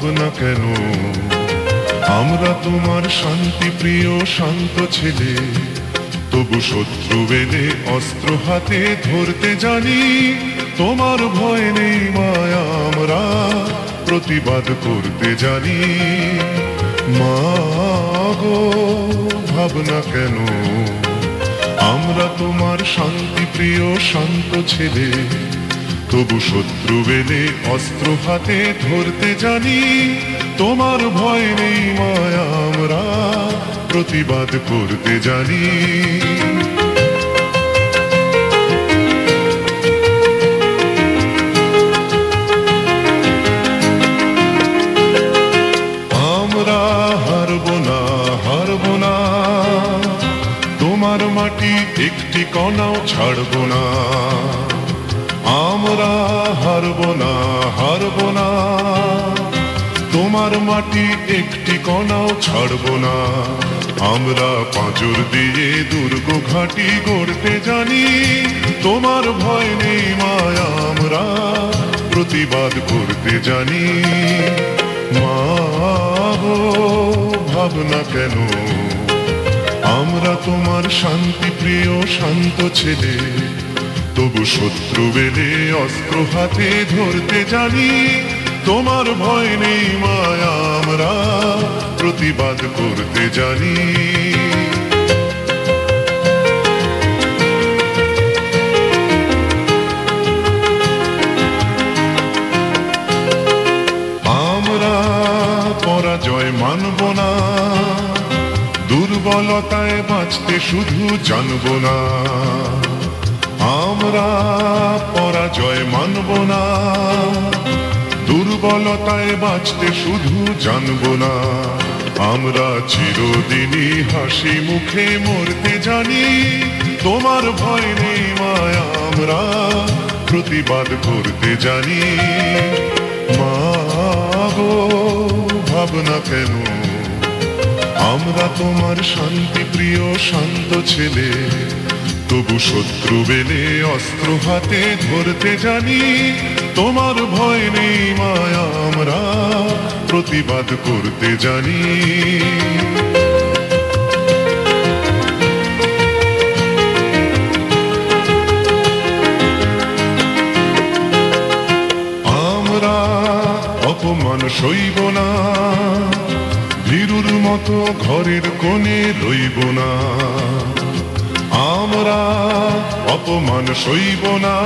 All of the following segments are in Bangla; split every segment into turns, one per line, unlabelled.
ভাবনা কেন? আমরা তোমার শান্তি প্রিয় শান্ত ছেলে, তবু শত্রু এলে অস্ত্র হাতে ধরতে জানি। তোমার ভয় নেই মায়া, আমরা প্রতিবাদ করতে জানি। মা গো ভাবনা কেন? আমরা তোমার শান্তি প্রিয় শান্ত ছেলে, তবু শত্রু এলে অস্ত্র হাতে ধরতে জানি। তোমার ভয় নেই মায়া, আমরা প্রতিবাদ করতে জানি। আমরা হারব না, হারব না, তোমার মাটি একটি কণাও ছাড়ব না। আমরা হারব না, হারব না, তোমার মাটি একটি কণাও ছাড়ব না। আমরা পাঁজর দিয়ে দুর্গ ঘাঁটি গড়তে জানি। তোমার ভয় নেই মায়া, আমরা প্রতিবাদ করতে জানি। মা গো ভাবনা কেন? আমরা তোমার শান্তি প্রিয় শান্ত ছেলে, তবু শত্রু এলে অস্ত্র হাতে ধরতে জানি। তোমার ভয় নেই মায়া, আমরা প্রতিবাদ করতে জানি। আমরা পরাজয় মানব না, দুর্বলতায় বাঁচতে শুধু জানব না। আমরা পরাজয় মানব না, দুর্বলতায় বাঁচতে শুধু জানব না। আমরা চিরদিনই হাসি মুখে মরতে জানি। তোমার ভয় নেই মায়া, আমরা প্রতিবাদ করতে জানি। মা গো ভাবনা কেন? আমরা তোমার শান্তি প্রিয় শান্ত ছেলে, তবু শত্রু এলে অস্ত্র হাতে ধরতে জানি। তোমার ভয় নেই মায়া, আমরা প্রতিবাদ করতে জানি। আমরা অপমান সইব না, ভীরুর মতো ঘরের কোণে রইব না। আমরা অপমান সইব না,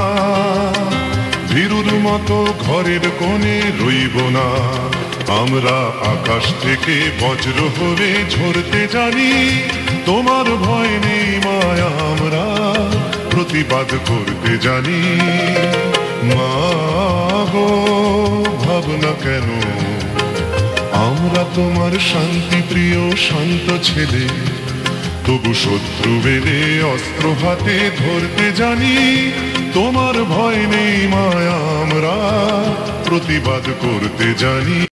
ভীরুর মতো ঘরের কোণে রইব না। আমরা আকাশ থেকে বজ্র হয়ে ঝরতে জানি। তোমার ভয় নেই মায়া, আমরা প্রতিবাদ করতে জানি। মা গো ভাবনা কেন? আমরা তোমার শান্তি প্রিয় শান্ত ছেলে, তবু শত্রু এলে অস্ত্র হাতে ধরতে জানি। তোমার ভয় নেই মায়া, আমরা প্রতিবাদ করতে জানি।